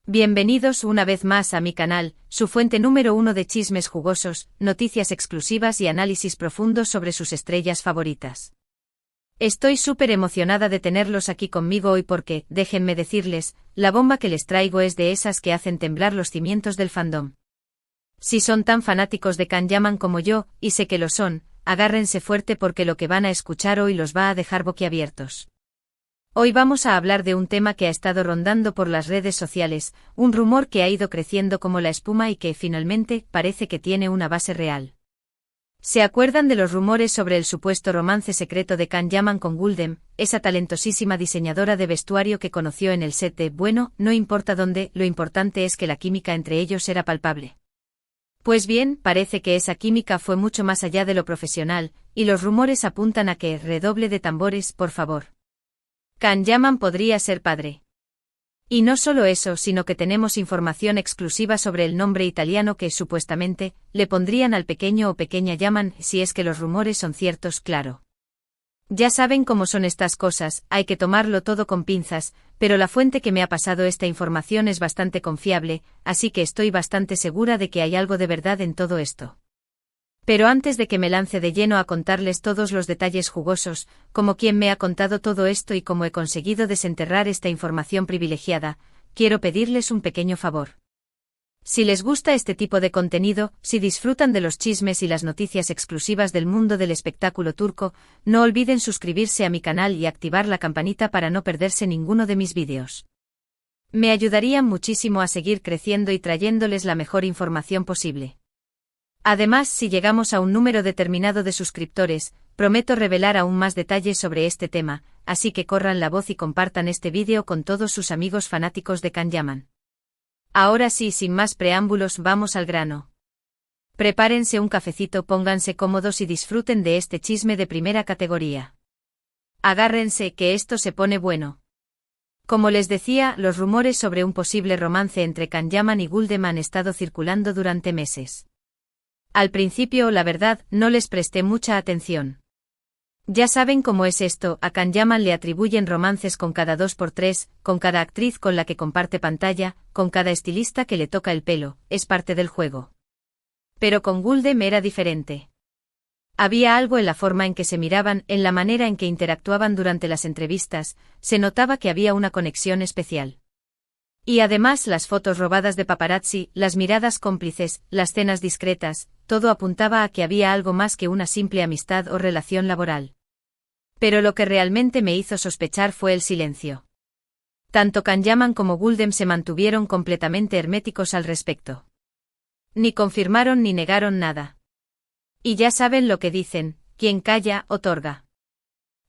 Bienvenidos una vez más a mi canal, su fuente número uno de chismes jugosos, noticias exclusivas y análisis profundos sobre sus estrellas favoritas. Estoy súper emocionada de tenerlos aquí conmigo hoy porque, déjenme decirles, la bomba que les traigo es de esas que hacen temblar los cimientos del fandom. Si son tan fanáticos de Kan-Yaman como yo, y sé que lo son, agárrense fuerte porque lo que van a escuchar hoy los va a dejar boquiabiertos. Hoy vamos a hablar de un tema que ha estado rondando por las redes sociales, un rumor que ha ido creciendo como la espuma y que, finalmente, parece que tiene una base real. ¿Se acuerdan de los rumores sobre el supuesto romance secreto de Kan-Yaman con Gul'Dem, esa talentosísima diseñadora de vestuario que conoció en el set de Bueno, no importa dónde, lo importante es que la química entre ellos era palpable? Pues bien, parece que esa química fue mucho más allá de lo profesional, y los rumores apuntan a que, redoble de tambores, por favor. Kan-Yaman podría ser padre. Y no solo eso, sino que tenemos información exclusiva sobre el nombre italiano que, supuestamente, le pondrían al pequeño o pequeña Yaman, si es que los rumores son ciertos, claro. Ya saben cómo son estas cosas, hay que tomarlo todo con pinzas, pero la fuente que me ha pasado esta información es bastante confiable, así que estoy bastante segura de que hay algo de verdad en todo esto. Pero antes de que me lance de lleno a contarles todos los detalles jugosos, como quién me ha contado todo esto y cómo he conseguido desenterrar esta información privilegiada, quiero pedirles un pequeño favor. Si les gusta este tipo de contenido, si disfrutan de los chismes y las noticias exclusivas del mundo del espectáculo turco, no olviden suscribirse a mi canal y activar la campanita para no perderse ninguno de mis vídeos. Me ayudarían muchísimo a seguir creciendo y trayéndoles la mejor información posible. Además, si llegamos a un número determinado de suscriptores, prometo revelar aún más detalles sobre este tema, así que corran la voz y compartan este vídeo con todos sus amigos fanáticos de Kan-Yaman. Ahora sí, sin más preámbulos, vamos al grano. Prepárense un cafecito, pónganse cómodos y disfruten de este chisme de primera categoría. Agárrense, que esto se pone bueno. Como les decía, los rumores sobre un posible romance entre Kan-Yaman y Gul'Dem han estado circulando durante meses. Al principio, la verdad, no les presté mucha atención. Ya saben cómo es esto, a Kan-Yaman le atribuyen romances con cada 2×3, con cada actriz con la que comparte pantalla, con cada estilista que le toca el pelo, es parte del juego. Pero con Gul'Dem era diferente. Había algo en la forma en que se miraban, en la manera en que interactuaban durante las entrevistas, se notaba que había una conexión especial. Y además las fotos robadas de paparazzi, las miradas cómplices, las cenas discretas, todo apuntaba a que había algo más que una simple amistad o relación laboral. Pero lo que realmente me hizo sospechar fue el silencio. Tanto Kan-Yaman como Gul'Dem se mantuvieron completamente herméticos al respecto. Ni confirmaron ni negaron nada. Y ya saben lo que dicen, quien calla, otorga.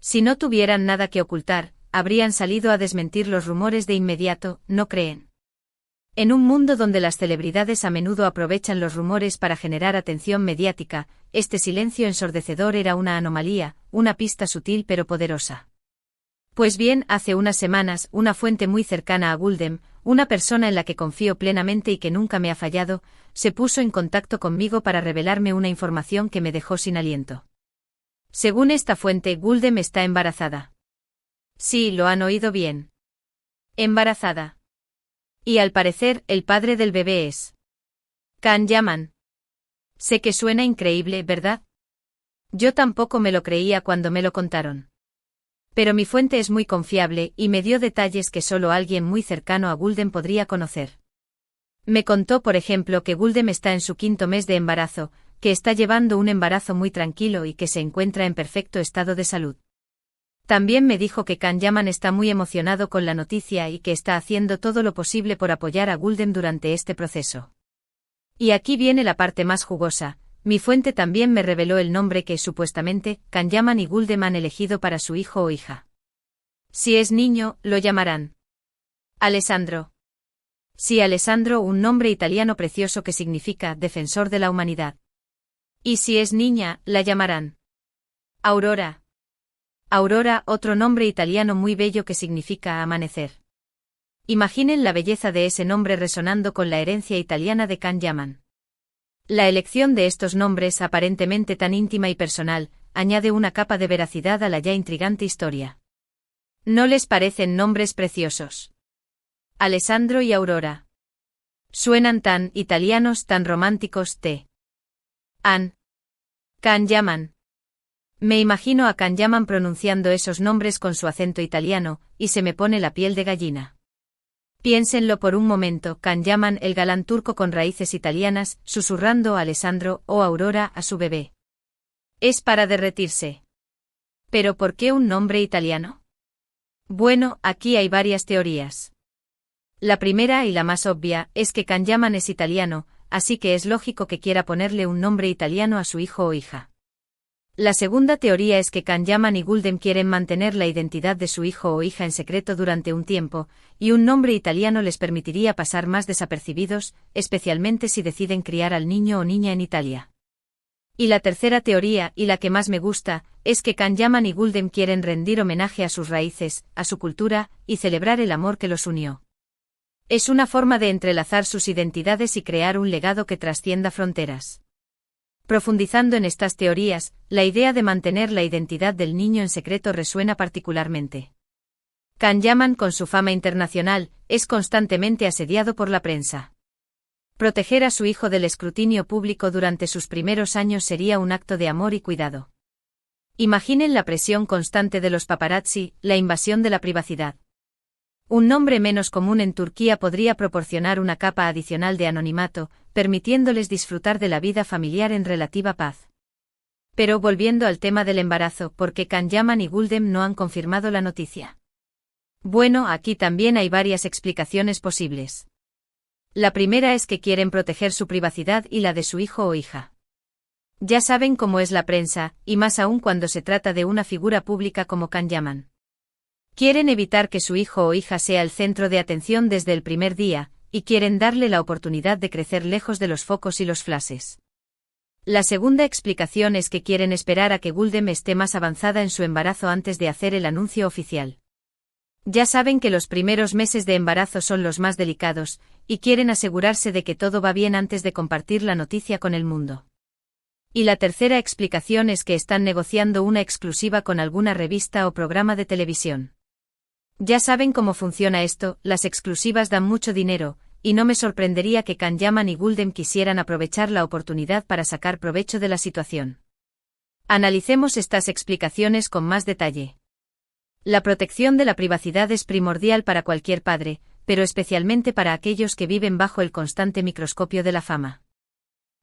Si no tuvieran nada que ocultar, habrían salido a desmentir los rumores de inmediato, ¿no creen? En un mundo donde las celebridades a menudo aprovechan los rumores para generar atención mediática, este silencio ensordecedor era una anomalía, una pista sutil pero poderosa. Pues bien, hace unas semanas, una fuente muy cercana a Gul'Dem, una persona en la que confío plenamente y que nunca me ha fallado, se puso en contacto conmigo para revelarme una información que me dejó sin aliento. Según esta fuente, Gul'Dem está embarazada. Sí, lo han oído bien. Embarazada. Y al parecer, el padre del bebé es Kan-Yaman. Sé que suena increíble, ¿verdad? Yo tampoco me lo creía cuando me lo contaron. Pero mi fuente es muy confiable y me dio detalles que solo alguien muy cercano a Gul'Dem podría conocer. Me contó, por ejemplo, que Gul'Dem está en su 5º mes de embarazo, que está llevando un embarazo muy tranquilo y que se encuentra en perfecto estado de salud. También me dijo que Kan-Yaman está muy emocionado con la noticia y que está haciendo todo lo posible por apoyar a Gul'Dem durante este proceso. Y aquí viene la parte más jugosa, mi fuente también me reveló el nombre que, supuestamente, Kan-Yaman y Gul'Dem han elegido para su hijo o hija. Si es niño, lo llamarán Alessandro. Sí, Alessandro, un nombre italiano precioso que significa defensor de la humanidad. Y si es niña, la llamarán Aurora. Aurora, otro nombre italiano muy bello que significa amanecer. Imaginen la belleza de ese nombre resonando con la herencia italiana de Kan-Yaman. La elección de estos nombres, aparentemente tan íntima y personal, añade una capa de veracidad a la ya intrigante historia. ¿No les parecen nombres preciosos? Alessandro y Aurora. Suenan tan italianos, tan románticos. Kanyaman. Me imagino a Kanyaman pronunciando esos nombres con su acento italiano, y se me pone la piel de gallina. Piénsenlo por un momento, Kanyaman, el galán turco con raíces italianas, susurrando a Alessandro o Aurora a su bebé. Es para derretirse. ¿Pero por qué un nombre italiano? Bueno, aquí hay varias teorías. La primera y la más obvia es que Kanyaman es italiano, así que es lógico que quiera ponerle un nombre italiano a su hijo o hija. La segunda teoría es que Kanyaman y Guldem quieren mantener la identidad de su hijo o hija en secreto durante un tiempo, y un nombre italiano les permitiría pasar más desapercibidos, especialmente si deciden criar al niño o niña en Italia. Y la tercera teoría, y la que más me gusta, es que Kanyaman y Guldem quieren rendir homenaje a sus raíces, a su cultura, y celebrar el amor que los unió. Es una forma de entrelazar sus identidades y crear un legado que trascienda fronteras. Profundizando en estas teorías, la idea de mantener la identidad del niño en secreto resuena particularmente. Kanyaman, con su fama internacional, es constantemente asediado por la prensa. Proteger a su hijo del escrutinio público durante sus primeros años sería un acto de amor y cuidado. Imaginen la presión constante de los paparazzi, la invasión de la privacidad. Un nombre menos común en Turquía podría proporcionar una capa adicional de anonimato, permitiéndoles disfrutar de la vida familiar en relativa paz. Pero volviendo al tema del embarazo, ¿por qué Kanyaman y Guldem no han confirmado la noticia? Bueno, aquí también hay varias explicaciones posibles. La primera es que quieren proteger su privacidad y la de su hijo o hija. Ya saben cómo es la prensa, y más aún cuando se trata de una figura pública como Kanyaman. Quieren evitar que su hijo o hija sea el centro de atención desde el primer día, y quieren darle la oportunidad de crecer lejos de los focos y los flashes. La segunda explicación es que quieren esperar a que Guldem esté más avanzada en su embarazo antes de hacer el anuncio oficial. Ya saben que los primeros meses de embarazo son los más delicados, y quieren asegurarse de que todo va bien antes de compartir la noticia con el mundo. Y la tercera explicación es que están negociando una exclusiva con alguna revista o programa de televisión. Ya saben cómo funciona esto, las exclusivas dan mucho dinero, y no me sorprendería que Kanyaman y Guldem quisieran aprovechar la oportunidad para sacar provecho de la situación. Analicemos estas explicaciones con más detalle. La protección de la privacidad es primordial para cualquier padre, pero especialmente para aquellos que viven bajo el constante microscopio de la fama.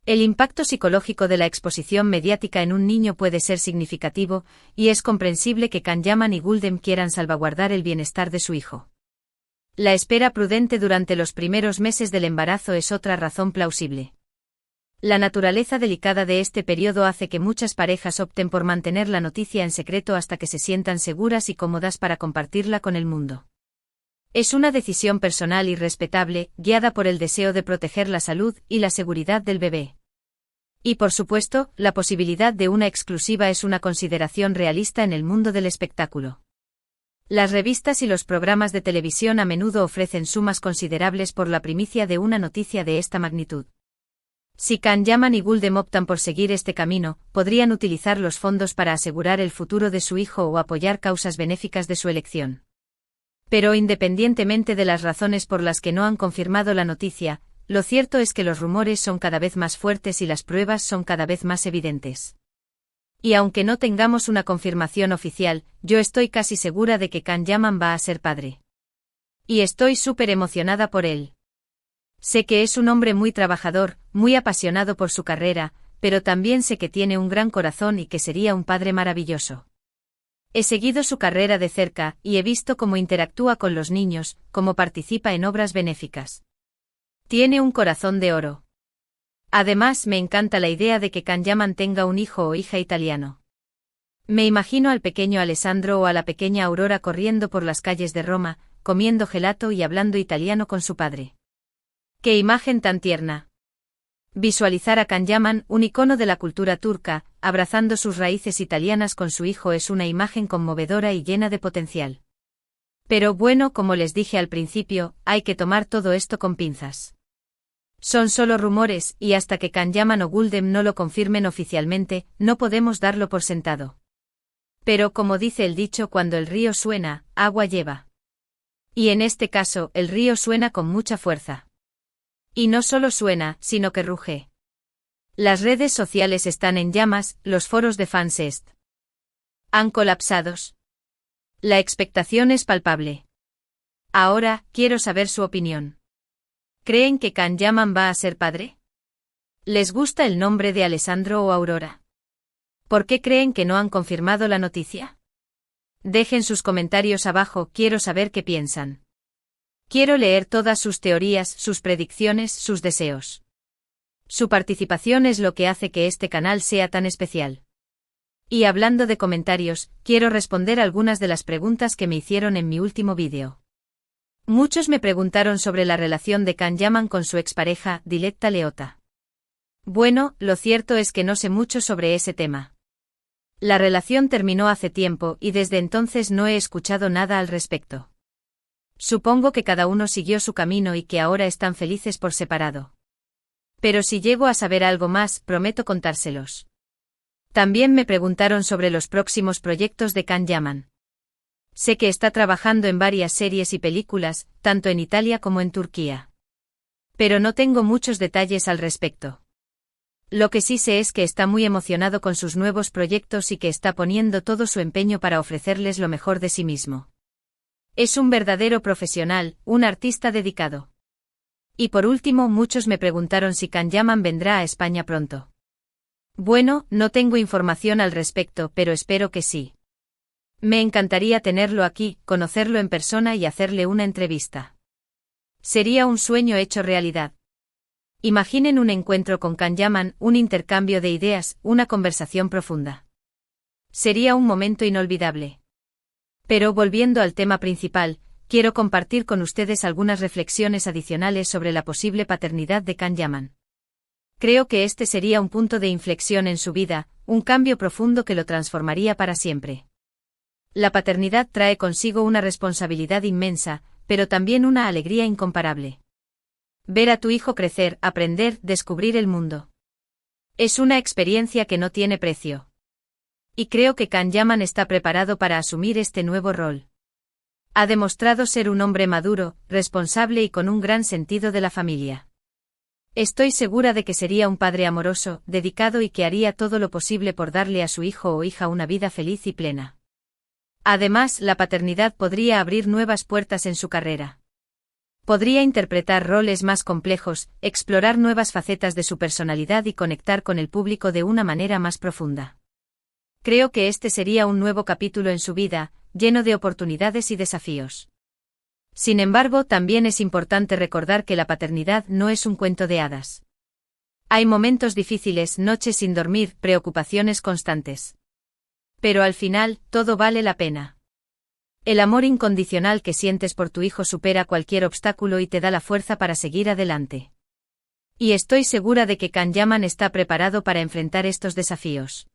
El impacto psicológico de la exposición mediática en un niño puede ser significativo, y es comprensible que Kanyaman y Guldem quieran salvaguardar el bienestar de su hijo. La espera prudente durante los primeros meses del embarazo es otra razón plausible. La naturaleza delicada de este periodo hace que muchas parejas opten por mantener la noticia en secreto hasta que se sientan seguras y cómodas para compartirla con el mundo. Es una decisión personal y respetable, guiada por el deseo de proteger la salud y la seguridad del bebé. Y por supuesto, la posibilidad de una exclusiva es una consideración realista en el mundo del espectáculo. Las revistas y los programas de televisión a menudo ofrecen sumas considerables por la primicia de una noticia de esta magnitud. Si Kanyaman y Guldem optan por seguir este camino, podrían utilizar los fondos para asegurar el futuro de su hijo o apoyar causas benéficas de su elección. Pero independientemente de las razones por las que no han confirmado la noticia, lo cierto es que los rumores son cada vez más fuertes y las pruebas son cada vez más evidentes. Y aunque no tengamos una confirmación oficial, yo estoy casi segura de que Kanyaman va a ser padre. Y estoy súper emocionada por él. Sé que es un hombre muy trabajador, muy apasionado por su carrera, pero también sé que tiene un gran corazón y que sería un padre maravilloso. He seguido su carrera de cerca, y he visto cómo interactúa con los niños, cómo participa en obras benéficas. Tiene un corazón de oro. Además, me encanta la idea de que Kanyaman tenga un hijo o hija italiano. Me imagino al pequeño Alessandro o a la pequeña Aurora corriendo por las calles de Roma, comiendo gelato y hablando italiano con su padre. ¡Qué imagen tan tierna! Visualizar a Kanyaman, un icono de la cultura turca, abrazando sus raíces italianas con su hijo es una imagen conmovedora y llena de potencial. Pero bueno, como les dije al principio, hay que tomar todo esto con pinzas. Son solo rumores, y hasta que Kanyaman o Guldem no lo confirmen oficialmente, no podemos darlo por sentado. Pero como dice el dicho, cuando el río suena, agua lleva. Y en este caso, el río suena con mucha fuerza. Y no solo suena, sino que ruge. Las redes sociales están en llamas, los foros de fans han colapsados. La expectación es palpable. Ahora, quiero saber su opinión. ¿Creen que Can Yaman va a ser padre? ¿Les gusta el nombre de Alessandro o Aurora? ¿Por qué creen que no han confirmado la noticia? Dejen sus comentarios abajo, quiero saber qué piensan. Quiero leer todas sus teorías, sus predicciones, sus deseos. Su participación es lo que hace que este canal sea tan especial. Y hablando de comentarios, quiero responder algunas de las preguntas que me hicieron en mi último vídeo. Muchos me preguntaron sobre la relación de Can Yaman con su expareja, Diletta Leotta. Bueno, lo cierto es que no sé mucho sobre ese tema. La relación terminó hace tiempo y desde entonces no he escuchado nada al respecto. Supongo que cada uno siguió su camino y que ahora están felices por separado. Pero si llego a saber algo más, prometo contárselos. También me preguntaron sobre los próximos proyectos de Can Yaman. Sé que está trabajando en varias series y películas, tanto en Italia como en Turquía. Pero no tengo muchos detalles al respecto. Lo que sí sé es que está muy emocionado con sus nuevos proyectos y que está poniendo todo su empeño para ofrecerles lo mejor de sí mismo. Es un verdadero profesional, un artista dedicado. Y por último, muchos me preguntaron si Can Yaman vendrá a España pronto. Bueno, no tengo información al respecto, pero espero que sí. Me encantaría tenerlo aquí, conocerlo en persona y hacerle una entrevista. Sería un sueño hecho realidad. Imaginen un encuentro con Can Yaman, un intercambio de ideas, una conversación profunda. Sería un momento inolvidable. Pero volviendo al tema principal, quiero compartir con ustedes algunas reflexiones adicionales sobre la posible paternidad de Can Yaman. Creo que este sería un punto de inflexión en su vida, un cambio profundo que lo transformaría para siempre. La paternidad trae consigo una responsabilidad inmensa, pero también una alegría incomparable. Ver a tu hijo crecer, aprender, descubrir el mundo. Es una experiencia que no tiene precio. Y creo que Can Yaman está preparado para asumir este nuevo rol. Ha demostrado ser un hombre maduro, responsable y con un gran sentido de la familia. Estoy segura de que sería un padre amoroso, dedicado y que haría todo lo posible por darle a su hijo o hija una vida feliz y plena. Además, la paternidad podría abrir nuevas puertas en su carrera. Podría interpretar roles más complejos, explorar nuevas facetas de su personalidad y conectar con el público de una manera más profunda. Creo que este sería un nuevo capítulo en su vida, lleno de oportunidades y desafíos. Sin embargo, también es importante recordar que la paternidad no es un cuento de hadas. Hay momentos difíciles, noches sin dormir, preocupaciones constantes. Pero al final, todo vale la pena. El amor incondicional que sientes por tu hijo supera cualquier obstáculo y te da la fuerza para seguir adelante. Y estoy segura de que Can Yaman está preparado para enfrentar estos desafíos.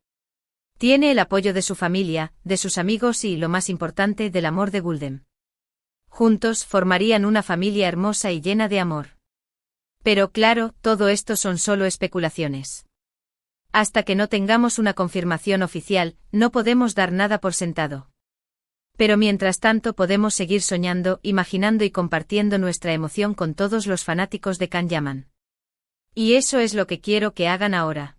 Tiene el apoyo de su familia, de sus amigos y, lo más importante, del amor de Gulden. Juntos formarían una familia hermosa y llena de amor. Pero claro, todo esto son solo especulaciones. Hasta que no tengamos una confirmación oficial, no podemos dar nada por sentado. Pero mientras tanto podemos seguir soñando, imaginando y compartiendo nuestra emoción con todos los fanáticos de Can Yaman. Y eso es lo que quiero que hagan ahora.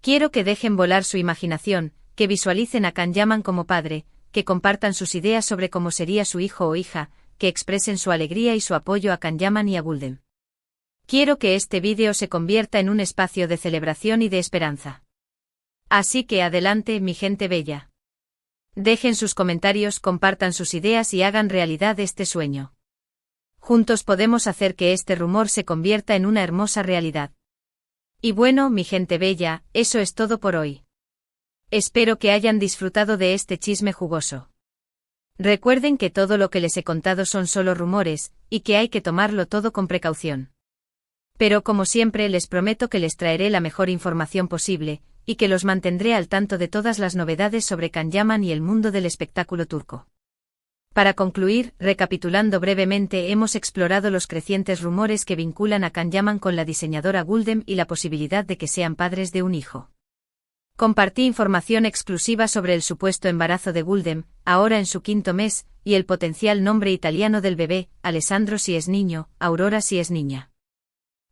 Quiero que dejen volar su imaginación, que visualicen a Can Yaman como padre, que compartan sus ideas sobre cómo sería su hijo o hija, que expresen su alegría y su apoyo a Can Yaman y a Gulden. Quiero que este vídeo se convierta en un espacio de celebración y de esperanza. Así que adelante, mi gente bella. Dejen sus comentarios, compartan sus ideas y hagan realidad este sueño. Juntos podemos hacer que este rumor se convierta en una hermosa realidad. Y bueno, mi gente bella, eso es todo por hoy. Espero que hayan disfrutado de este chisme jugoso. Recuerden que todo lo que les he contado son solo rumores, y que hay que tomarlo todo con precaución. Pero como siempre les prometo que les traeré la mejor información posible, y que los mantendré al tanto de todas las novedades sobre Can Yaman y el mundo del espectáculo turco. Para concluir, recapitulando brevemente, hemos explorado los crecientes rumores que vinculan a Can Yaman con la diseñadora Gulden y la posibilidad de que sean padres de un hijo. Compartí información exclusiva sobre el supuesto embarazo de Guldem, ahora en su 5º mes, y el potencial nombre italiano del bebé, Alessandro si es niño, Aurora si es niña.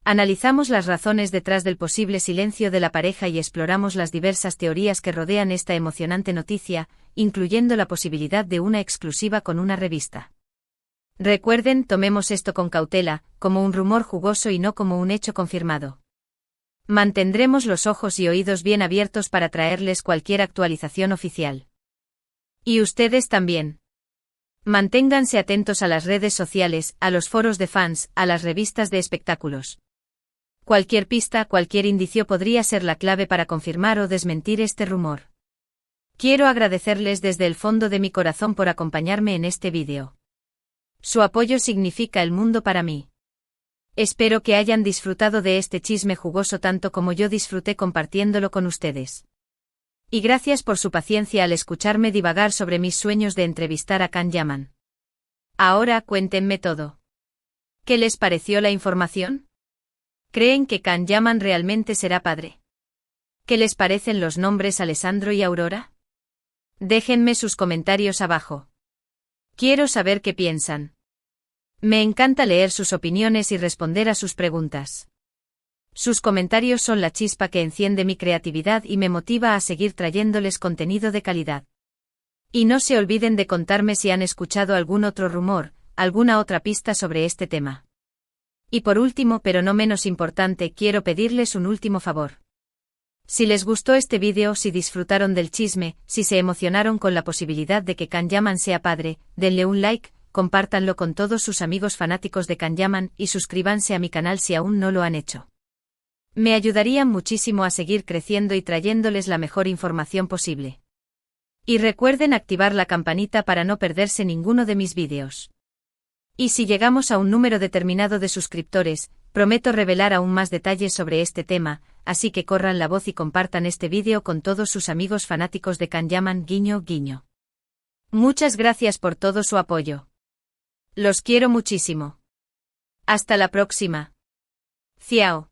Analizamos las razones detrás del posible silencio de la pareja y exploramos las diversas teorías que rodean esta emocionante noticia, incluyendo la posibilidad de una exclusiva con una revista. Recuerden, tomemos esto con cautela, como un rumor jugoso y no como un hecho confirmado. Mantendremos los ojos y oídos bien abiertos para traerles cualquier actualización oficial. Y ustedes también. Manténganse atentos a las redes sociales, a los foros de fans, a las revistas de espectáculos. Cualquier pista, cualquier indicio podría ser la clave para confirmar o desmentir este rumor. Quiero agradecerles desde el fondo de mi corazón por acompañarme en este vídeo. Su apoyo significa el mundo para mí. Espero que hayan disfrutado de este chisme jugoso tanto como yo disfruté compartiéndolo con ustedes. Y gracias por su paciencia al escucharme divagar sobre mis sueños de entrevistar a Can Yaman. Ahora cuéntenme todo. ¿Qué les pareció la información? ¿Creen que Can Yaman realmente será padre? ¿Qué les parecen los nombres Alessandro y Aurora? Déjenme sus comentarios abajo. Quiero saber qué piensan. Me encanta leer sus opiniones y responder a sus preguntas. Sus comentarios son la chispa que enciende mi creatividad y me motiva a seguir trayéndoles contenido de calidad. Y no se olviden de contarme si han escuchado algún otro rumor, alguna otra pista sobre este tema. Y por último, pero no menos importante, quiero pedirles un último favor. Si les gustó este vídeo, si disfrutaron del chisme, si se emocionaron con la posibilidad de que Can Yaman sea padre, denle un like, compártanlo con todos sus amigos fanáticos de Can Yaman y suscríbanse a mi canal si aún no lo han hecho. Me ayudarían muchísimo a seguir creciendo y trayéndoles la mejor información posible. Y recuerden activar la campanita para no perderse ninguno de mis vídeos. Y si llegamos a un número determinado de suscriptores, prometo revelar aún más detalles sobre este tema, así que corran la voz y compartan este vídeo con todos sus amigos fanáticos de Can Yaman, guiño, guiño. Muchas gracias por todo su apoyo. Los quiero muchísimo. Hasta la próxima. Ciao.